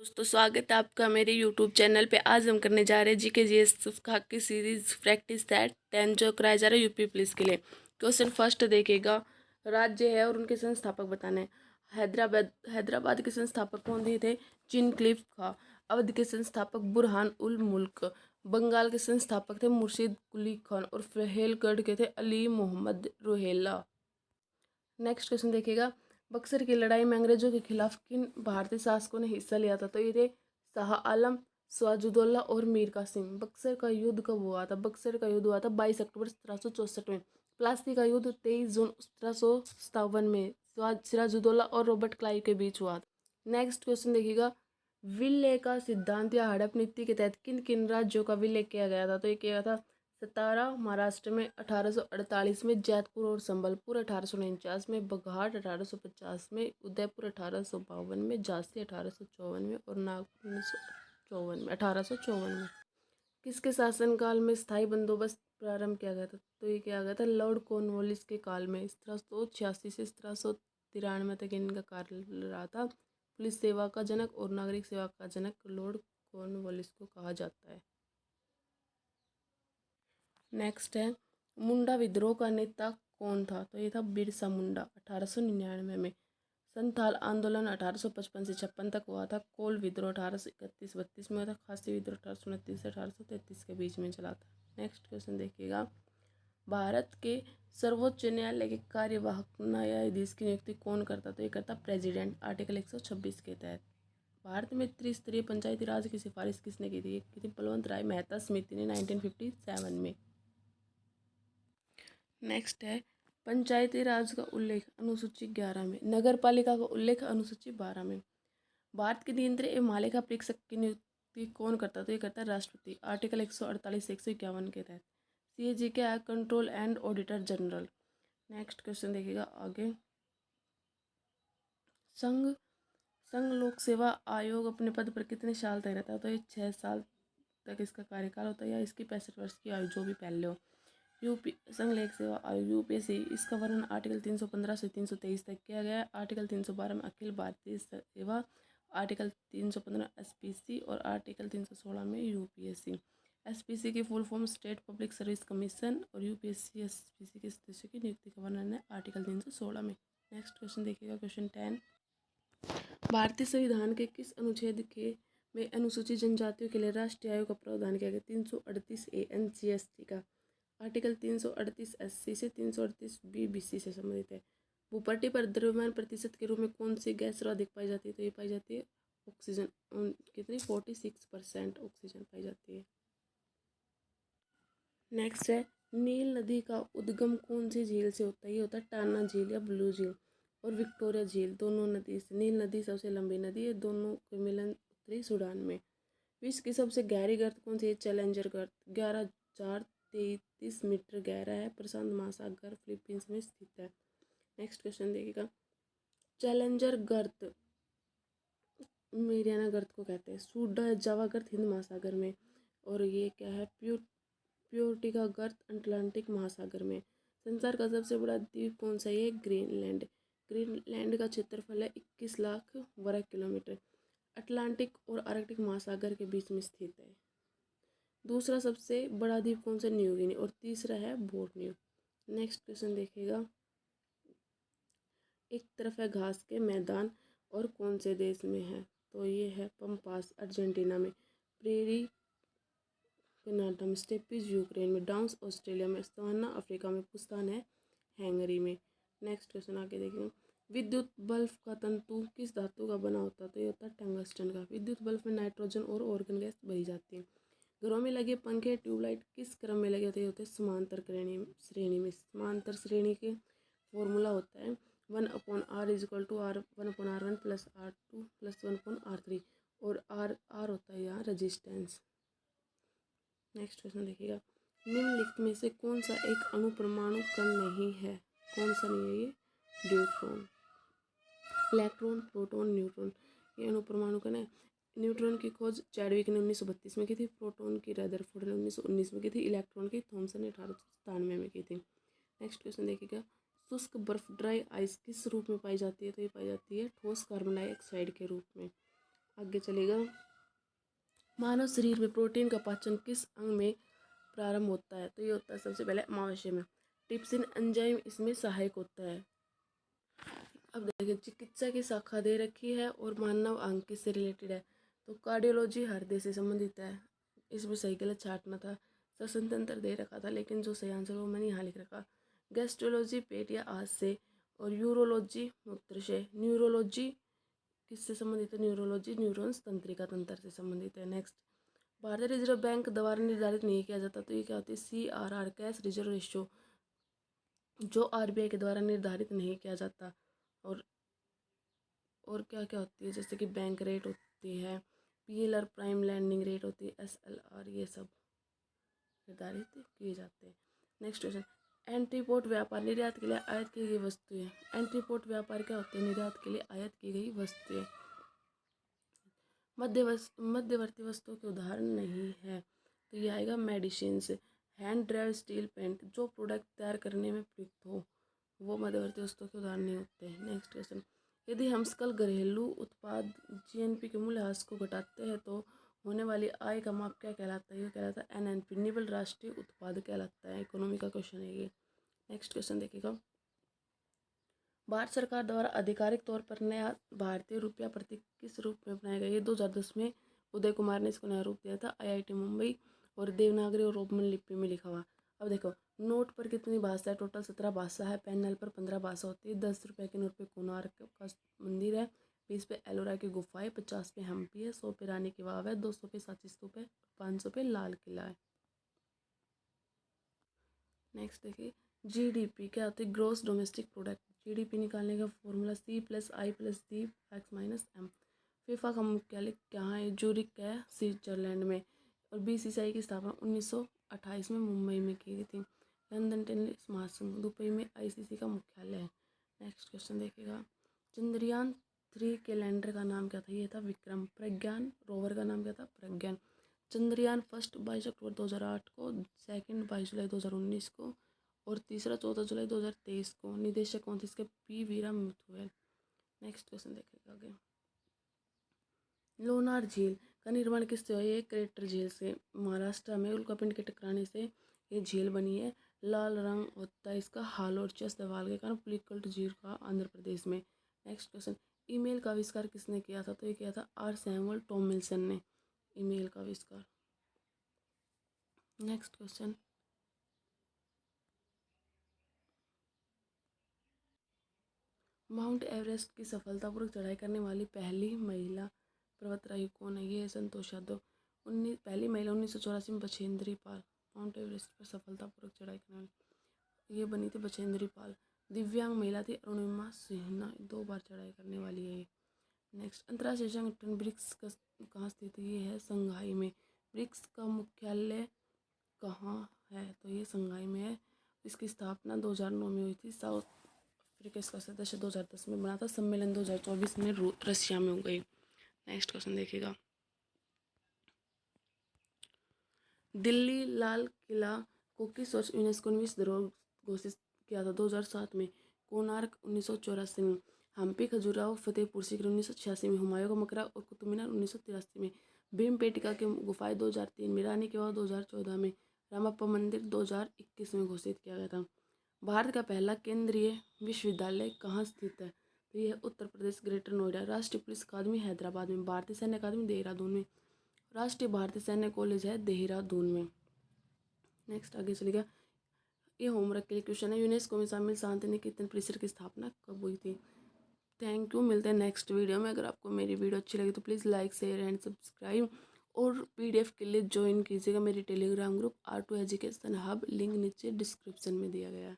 दोस्तों स्वागत है आपका मेरे YouTube चैनल पे। आज हम करने जा रहे हैं जीके जीएस की सीरीज प्रैक्टिस दैट 10 जो कराया जा रहा है यूपी पुलिस के लिए। क्वेश्चन फर्स्ट देखिएगा, राज्य है और उनके संस्थापक बताने हैं। हैदराबाद के संस्थापक कौन दिए थे? चिनक्लिफ खां। अवध के संस्थापक बुरहान उल मुल्क। बंगाल के संस्थापक थे मुर्शिद कुली खान और फतेहगढ़ के थे अली मोहम्मद रोहेला। नेक्स्ट क्वेश्चन देखिएगा, बक्सर की लड़ाई में अंग्रेजों के खिलाफ किन भारतीय शासकों ने हिस्सा लिया था? तो ये थे शाह आलम, सिराजुद्दौला और मीर कासिम। बक्सर का युद्ध कब हुआ था? बक्सर का युद्ध हुआ था 22 अक्टूबर 1764 में। प्लासी का युद्ध 23 जून 1757 में सिराजुद्दौला और रॉबर्ट क्लाइव के बीच हुआ था। नेक्स्ट क्वेश्चन देखिएगा, विलय का सिद्धांत या हड़प नीति के तहत किन किन राज्यों का विलय किया गया था? तो ये किया गया था सतारा महाराष्ट्र में 1848 में, जैतपुर और संबलपुर 1849 में, बघाट 1850 में, उदयपुर 1852 में, झांसी 1854 में और नागपुर 1854 में। किसके शासनकाल में स्थायी बंदोबस्त प्रारंभ किया गया था? तो ये किया गया था लॉर्ड कॉर्नवालिस के काल में। 1786 से 1793 तक इनका कार्य रहा था। पुलिस सेवा का जनक और नागरिक सेवा का जनक लॉर्ड कॉर्नवालिस को कहा जाता है। नेक्स्ट है, मुंडा विद्रोह का नेता कौन था? तो ये था बिरसा मुंडा। 1899 में। संथाल आंदोलन 1855 से 56 तक हुआ था। कोल विद्रोह 1831-32 में हुआ था। खासी विद्रोह 1829 से 1833 के बीच में चला था। नेक्स्ट क्वेश्चन देखिएगा, भारत के सर्वोच्च न्यायालय के कार्यवाहक न्यायाधीश की नियुक्ति कौन करता? तो ये करता प्रेसिडेंट, आर्टिकल 126 के तहत। भारत में त्रिस्तरीय पंचायती राज की सिफारिश किसने की थी? की थी बलवंत राय मेहता समिति ने 1957 में। नेक्स्ट है, पंचायती राज का उल्लेख अनुसूची 11 में, नगर पालिका का उल्लेख अनुसूची 12 में। भारत के नियंत्रक एवं महालेखा परीक्षक की नियुक्ति कौन करता? तो ये करता है राष्ट्रपति, आर्टिकल 148 151 के तहत। सीएजी क्या है? Control and auditor general. Next question देखिएगा आगे, संघ संघ लोक सेवा आयोग अपने पद पर कितने साल तक रहता है? तो ये 6 साल तक इसका कार्यकाल होता है, या इसकी 65 वर्ष की आयु जो भी पहले हो। यूपी संघ लोक सेवा आयोग यूपीएससी, इसका वर्णन आर्टिकल 315 से 323 तक किया गया है। आर्टिकल 312 में अखिल भारतीय सेवा, आर्टिकल 315 एसपीसी और आर्टिकल 316 में यूपीएससी। एसपीसी की full form state public service commission और यूपीएससी एसपीसी के सदस्यों की नियुक्ति का वर्णन है आर्टिकल 316 में। नेक्स्ट क्वेश्चन देखिएगा, क्वेश्चन 10, भारतीय संविधान के किस अनुच्छेद के में अनुसूचित जनजातियों के लिए राष्ट्रीय आयोग का प्रावधान किया गया? 338A NCST का। आर्टिकल 338 SC से 338 BBC से संबंधित है। भूपट्टी पर द्रव्यमान प्रतिशत के रूप में कौन सी गैस सर्वाधिक पाई जाती है? तो ये पाई जाती है ऑक्सीजन। कितनी? 46% ऑक्सीजन पाई जाती है। नेक्स्ट है, नील नदी का उद्गम कौन सी झील से होता है? ये होता है टाना झील या ब्लू झील और विक्टोरिया झील, दोनों नदी से। नील नदी सबसे लंबी नदी है, दोनों के मिलन उत्तरी सूडान में। विश्व की सबसे गहरी गर्त कौन सी है? चैलेंजर गर्त, 11,033 मीटर गहरा है। प्रशांत महासागर फिलीपींस में स्थित है। नेक्स्ट क्वेश्चन देखिएगा, चैलेंजर गर्त मेरियाना गर्त को कहते हैं। सूडा जावा गर्त हिंद महासागर में, और ये क्या है? प्यूर्टिका गर्त अटलांटिक महासागर में। संसार का सबसे बड़ा द्वीप कौन सा? ये ग्रीनलैंड। ग्रीनलैंड का क्षेत्रफल है 21 लाख वर्ग किलोमीटर। अटलांटिक और आर्कटिक महासागर के बीच में स्थित है। दूसरा सबसे बड़ा द्वीप कौन सा? New Guinea. और तीसरा है बोर्नियो। नेक्स्ट क्वेश्चन देखिएगा, एक तरफ है घास के मैदान और कौन से देश में है? तो ये है पंपास अर्जेंटीना में, प्रेरी कनाडा में, स्टेपीज यूक्रेन में, डाउन्स ऑस्ट्रेलिया में, सवाना अफ्रीका में, पुस्तान है हैंगरी में। नेक्स्ट क्वेश्चन आके देखिए, विद्युत बल्ब का तंतु किस धातु का बना होता है? तो ये होता है टंगस्टन का। विद्युत बल्ब में नाइट्रोजन और ऑर्गन गैस भरी जाती है। घरों में लगे पंखे ट्यूबलाइट किस क्रम में लगे होते हैं? समांतर श्रेणी में। समांतर श्रेणी के फॉर्मूला होता है 1/r = r 1/r1 + r2 + 1/r3, और r होता है यहाँ रजिस्टेंस। नेक्स्ट क्वेश्चन देखिएगा, निम्नलिखित में से कौन सा एक अणु परमाणु कण नहीं है? कौन सा नहीं है? ये ड्यूट्रॉन। इलेक्ट्रॉन, प्रोटॉन, न्यूट्रॉन, ये अणु परमाणु कण है। न्यूट्रॉन की खोज चैडविक ने 1932 में की थी। प्रोटॉन की रदरफोर्ड ने 1919 में की थी। इलेक्ट्रॉन की थॉमसन ने 1897 में की थी। नेक्स्ट क्वेश्चन देखिएगा, शुष्क बर्फ ड्राई आइस किस रूप में पाई जाती है? तो ये पाई जाती है ठोस कार्बन डाइऑक्साइड के रूप में। आगे चलेगा, मानव शरीर में प्रोटीन का पाचन किस अंग में प्रारंभ होता है? तो ये होता है सबसे पहले अमाशय में। ट्रिप्सिन एंजाइम इसमें सहायक होता है। अब देखिए, चिकित्सा की शाखा दे रखी है और मानव अंग किससे रिलेटेड है? तो कार्डियोलॉजी हृदय से संबंधित है। इसमें सही गलत छांटना था। श्वसन तंत्र दे रखा था, लेकिन जो सही आंसर वो मैंने यहाँ लिख रखा। गैस्ट्रोलॉजी पेट या आंत से, और यूरोलॉजी मूत्र से। न्यूरोलॉजी किससे संबंधित है? न्यूरोलॉजी न्यूरॉन्स तंत्रिका तंत्र से संबंधित है। नेक्स्ट, भारतीय रिजर्व बैंक द्वारा निर्धारित नहीं किया जाता, तो ये क्या होती है? CRR, कैश रिजर्व रेशियो, जो RBI के द्वारा निर्धारित नहीं किया जाता। और क्या क्या होती है? जैसे कि बैंक रेट होती है, PLR प्राइम लैंडिंग रेट होती है, SLR, ये सब निर्धारित किए जाते हैं। नेक्स्ट क्वेश्चन, एंटीपोर्ट व्यापार निर्यात के लिए आयात की गई वस्तुएं। एंटीपोर्ट व्यापार क्या होते हैं? निर्यात के लिए आयात की गई वस्तुएं। मध्यवर्ती वस्तुओं के उदाहरण नहीं है, तो ये आएगा मेडिसिन से। हैंड ड्राइव स्टील पेंट, जो प्रोडक्ट तैयार करने में प्रयुक्त हो, वो मध्यवर्ती वस्तुओं के उदाहरण नहीं होते हैं। नेक्स्ट क्वेश्चन, यदि हम सकल घरेलू उत्पाद GNP के मूल्यह्रास को घटाते हैं तो होने वाली आय का माप क्या कहलाता है? ये कहलाता है NNP, निव्वल राष्ट्रीय उत्पाद कहलाता है। इकोनॉमी का क्वेश्चन है ये। नेक्स्ट क्वेश्चन देखिएगा, भारत सरकार द्वारा आधिकारिक तौर पर नया भारतीय रुपया प्रतीक किस रूप में अपनाया गया? ये 2010 में उदय कुमार ने इसको नया रूप दिया था। IIT मुंबई, और देवनागरी और रोमन लिपि में लिखा हुआ। अब देखो, नोट पर कितनी भाषा है? टोटल 17 भाषा है। पैनल पर 15 भाषा होती है। 10 रुपये के नोट पे कोणार्क का मंदिर है, 20 पे एलोरा की गुफा है, 50 पे हम्पी है, 100 पे रानी की वाव है, 200 पे सांची स्तूप है, 500 पे लाल किला है। नेक्स्ट देखिए, GDP क्या होती है? Gross domestic product. GDP निकालने का फॉर्मूला C+I+D(x-M). फीफा का मुख्यालय कहाँ है? जूरिक है, स्विट्जरलैंड में। और BCCI की स्थापना 1928 में मुंबई में की गई थी। लंदन टेनिस महासंघ दुबई में ICC का मुख्यालय है। नेक्स्ट क्वेश्चन देखिएगा, चंद्रयान-3 के लैंडर का नाम क्या था? ये था विक्रम। प्रज्ञान रोवर का नाम क्या था? प्रज्ञान। चंद्रयान फर्स्ट 22 अक्टूबर 2008 को, सेकंड 22 जुलाई 2019 को, और तीसरा 14 जुलाई 2023 को। निदेशक कौन थे इसके? P वीरा मुथुएल। नेक्स्ट क्वेश्चन देखेगा आगे, लोनार झील का निर्माण किससे हुआ? ये क्रेटर झील से। महाराष्ट्र में उल्कापिंड के टकराने से ये झील बनी है। लाल रंग होता है इसका हालोरचस दीवार के कारण। पुलिकल्ट झील का आंध्र प्रदेश में। नेक्स्ट क्वेश्चन, ईमेल का आविष्कार किसने किया था? तो ये किया था R सैमुअल टॉमिल्सन ने, ईमेल का आविष्कार। नेक्स्ट क्वेश्चन, माउंट एवरेस्ट की सफलतापूर्वक चढ़ाई करने वाली पहली महिला पर्वतारोही कौन है? ये है संतोष यादव। पहली महिला 1984 में बछेंद्री पाल, माउंट एवरेस्ट पर सफलतापूर्वक चढ़ाई करने वाली ये बनी थी बछेंद्री पाल। दिव्यांग महिला थी अरुणिमा सिन्हा, 2 बार चढ़ाई करने वाली है ये। नेक्स्ट, अंतर्राष्ट्रीय संगठन ब्रिक्स का कहाँ स्थित है? ये है संघाई में। ब्रिक्स का मुख्यालय कहाँ है? तो ये संघाई में है। इसकी स्थापना 2009 में हुई थी। साउथ अफ्रीका इसका सदस्य 2010 में बना था। सम्मेलन 2024 में रशिया में हो गई। नेक्स्ट क्वेश्चन देखिएगा, दिल्ली लाल किला को किस वर्ष यूनेस्को ने विश्व धरोहर घोषित किया था? 2007 में। कोणार्क 1984 में। हम्पी खजुराहो फतेहपुर सीकरी 1986 में। हुमायूं का मकबरा और कुतुब मीनार 1983 में। भीमपेटिका के गुफाएं 2003 में। रानी की वाव 2014 में। रामप्पा मंदिर 2021 में घोषित किया गया था। भारत का पहला केंद्रीय विश्वविद्यालय कहाँ स्थित है? तो यह उत्तर प्रदेश ग्रेटर नोएडा। राष्ट्रीय पुलिस अकादमी हैदराबाद में। भारतीय सैन्य अकादमी देहरादून में। राष्ट्रीय भारतीय सैन्य कॉलेज है देहरादून में। नेक्स्ट आगे चलेगा, ये होमवर्क के लिए क्वेश्चन है, यूनेस्को में शामिल शांति निकेतन परिसर की स्थापना कब हुई थी? थैंक यू, मिलते हैं नेक्स्ट वीडियो में। अगर आपको मेरी वीडियो अच्छी लगी तो please like share and subscribe, और PDF के लिए ज्वाइन कीजिएगा मेरी Telegram group R2 education hub, link नीचे डिस्क्रिप्शन में दिया गया है।